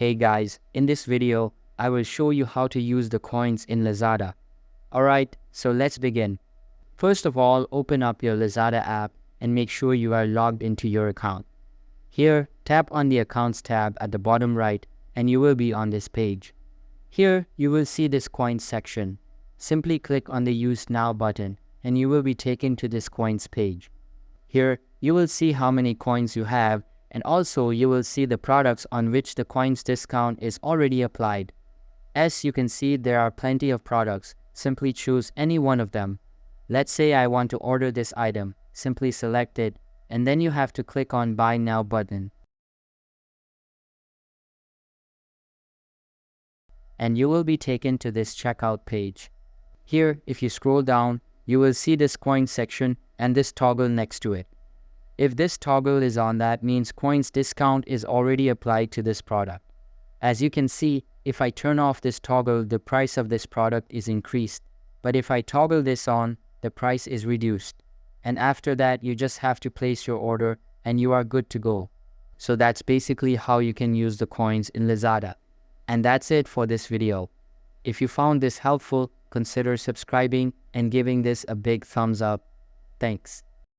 Hey guys, in this video, I will show you how to use the coins in Lazada. Alright, so let's begin. First of all, open up your Lazada app and make sure you are logged into your account. Here, tap on the Accounts tab at the bottom right and you will be on this page. Here, you will see this coins section. Simply click on the Use Now button and you will be taken to this coins page. Here, you will see how many coins you have, and also you will see the products on which the coins discount is already applied. As you can see, there are plenty of products. Simply choose any one of them. Let's say I want to order this item. Simply select it and then you have to click on Buy Now button. And you will be taken to this checkout page. Here, if you scroll down, you will see this coin section and this toggle next to it. If this toggle is on, that means coins discount is already applied to this product. As you can see, if I turn off this toggle, the price of this product is increased. But if I toggle this on, the price is reduced. And after that, you just have to place your order and you are good to go. So that's basically how you can use the coins in Lazada. And that's it for this video. If you found this helpful, consider subscribing and giving this a big thumbs up. Thanks.